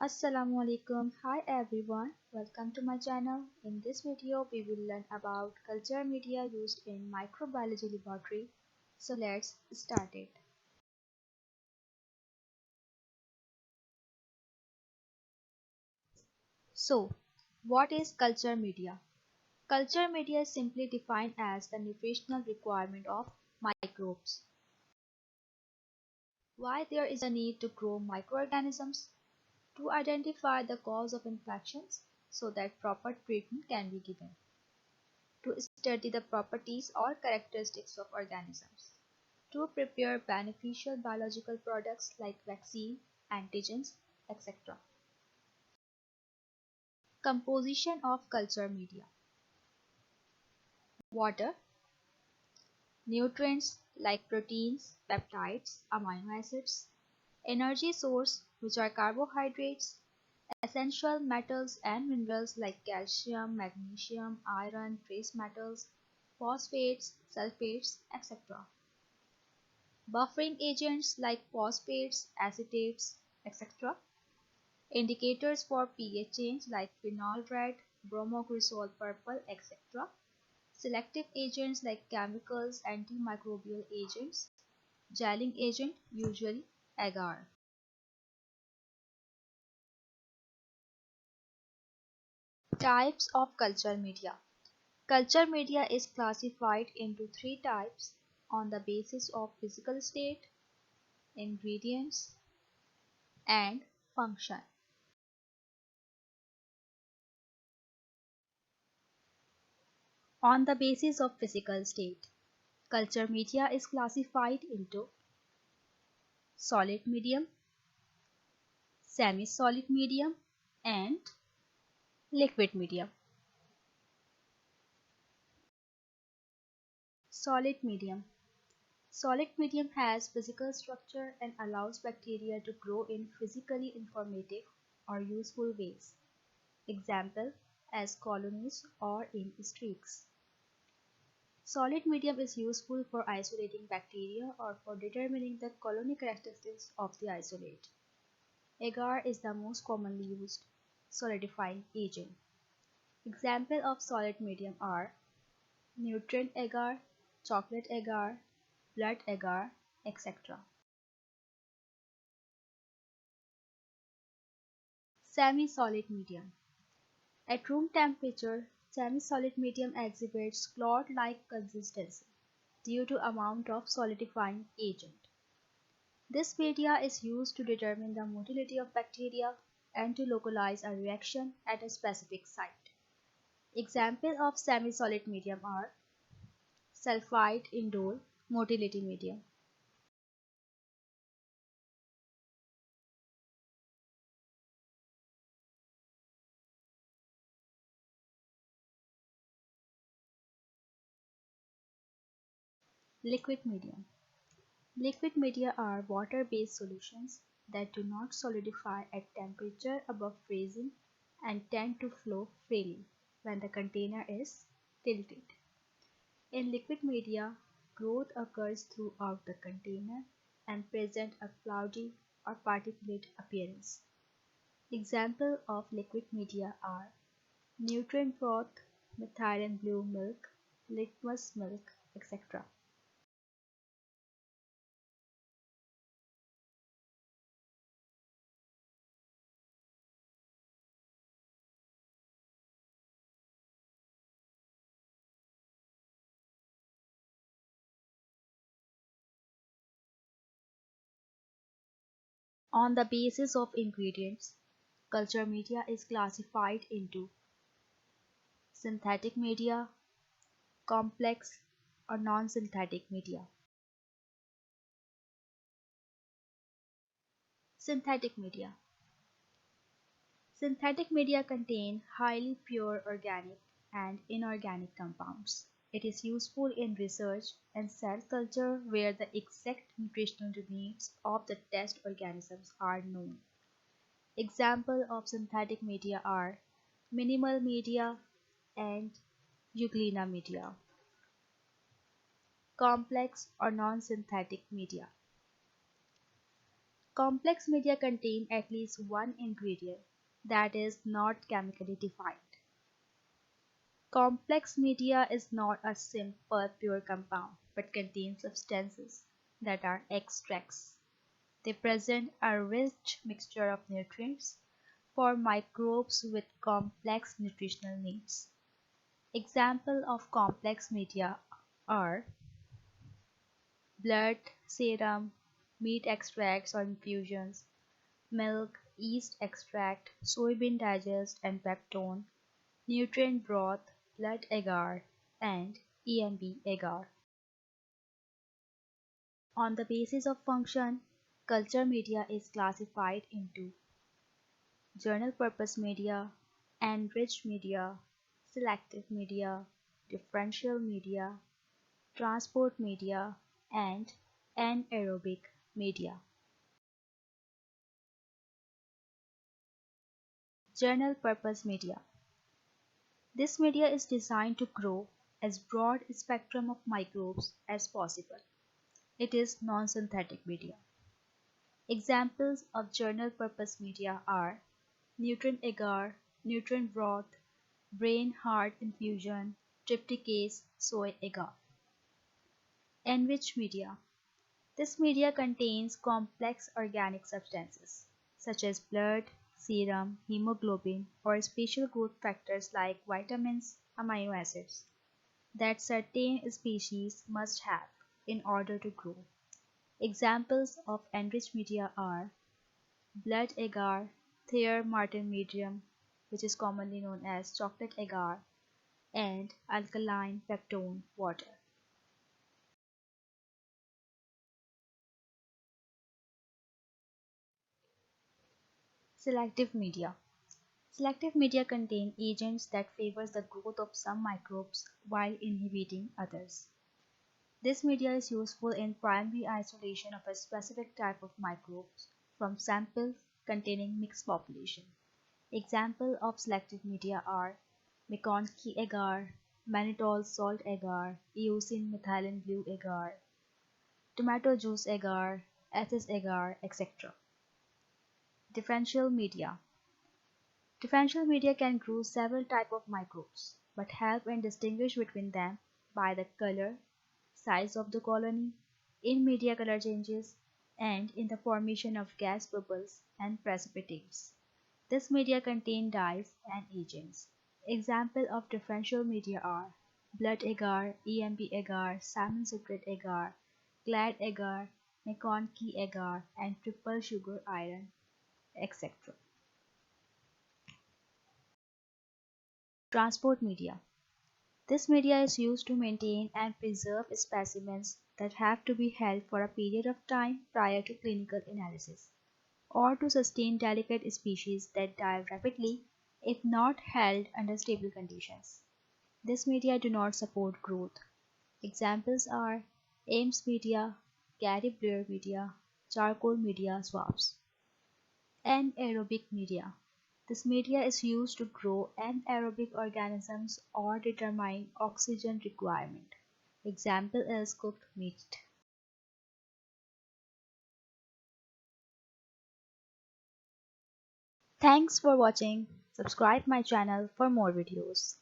Assalamu alaikum. Hi everyone. Welcome to my channel. In this video, we will learn about culture media used in microbiology laboratory. So let's start it. So, what is culture media? Culture media is simply defined as the nutritional requirement of microbes. Why there is a need to grow microorganisms? To identify the cause of infections so that proper treatment can be given. To study the properties or characteristics of organisms, to prepare beneficial biological products like vaccine, antigens, etc. Composition of culture media: water, nutrients like proteins, peptides, amino acids, energy source which are carbohydrates, essential metals and minerals like calcium, magnesium, iron, trace metals, phosphates, sulfates, etc. Buffering agents like phosphates, acetates, etc. Indicators for pH change like phenol red, bromocresol purple, etc. Selective agents like chemicals, antimicrobial agents, gelling agent, usually agar. Types of culture media. Culture media is classified into three types on the basis of physical state, ingredients, and function. On the basis of physical state, culture media is classified into solid medium, semi-solid medium, and liquid medium. Solid medium. Solid medium has physical structure and allows bacteria to grow in physically informative or useful ways. Example, as colonies or in streaks. Solid medium is useful for isolating bacteria or for determining the colony characteristics of the isolate. Agar is the most commonly used solidifying agent. Examples of solid medium are nutrient agar, chocolate agar, blood agar, etc. Semi-solid medium. At room temperature, semi-solid medium exhibits clot-like consistency due to amount of solidifying agent. This media is used to determine the motility of bacteria and to localize a reaction at a specific site. Examples of semi-solid medium are sulfide indole motility medium. Liquid medium. Liquid media are water-based solutions that do not solidify at temperature above freezing and tend to flow freely when the container is tilted. In liquid media, growth occurs throughout the container and present a cloudy or particulate appearance. Examples of liquid media are nutrient broth, methylene blue milk, litmus milk, etc. On the basis of ingredients, culture media is classified into synthetic media, complex, or non-synthetic media. Synthetic media. Synthetic media contain highly pure organic and inorganic compounds. It is useful in research and cell culture where the exact nutritional needs of the test organisms are known. Examples of synthetic media are minimal media and euglena media. Complex or non-synthetic media. Complex media contain at least one ingredient that is not chemically defined. Complex media is not a simple pure compound but contains substances that are extracts. They present a rich mixture of nutrients for microbes with complex nutritional needs. Examples of complex media are blood, serum, meat extracts or infusions, milk, yeast extract, soybean digest and peptone, nutrient broth, blood agar, and EMB agar. On the basis of function, culture media is classified into general purpose media, enriched media, selective media, differential media, transport media, and anaerobic media. General purpose media. This media is designed to grow as broad a spectrum of microbes as possible. It is non-synthetic media. Examples of general purpose media are nutrient agar, nutrient broth, brain heart infusion, trypticase, soy agar. Enriched media. This media contains complex organic substances such as blood, serum, hemoglobin, or special growth factors like vitamins, amino acids that certain species must have in order to grow. Examples of enriched media are blood agar, Thayer Martin medium, which is commonly known as chocolate agar, and alkaline peptone water. Selective media. Selective media contain agents that favors the growth of some microbes while inhibiting others. This media is useful in primary isolation of a specific type of microbes from samples containing mixed population. Examples of selective media are McConkey agar, mannitol salt agar, eosin methylene blue agar, tomato juice agar, ethyl agar, etc. Differential media. Differential media can grow several types of microbes, but help in distinguish between them by the color, size of the colony, in media color changes, and in the formation of gas bubbles and precipitates. This media contain dyes and agents. Examples of differential media are blood agar, EMB agar, salmon citrate agar, glad agar, McConkey agar, and triple sugar iron, etc. Transport media. This media is used to maintain and preserve specimens that have to be held for a period of time prior to clinical analysis, or to sustain delicate species that die rapidly if not held under stable conditions. This media do not support growth. Examples are Ames media, Gary Blair media, charcoal media swabs. Anaerobic media. This media is used to grow anaerobic organisms or determine oxygen requirement. Example is cooked meat. Thanks for watching. Subscribe my channel for more videos.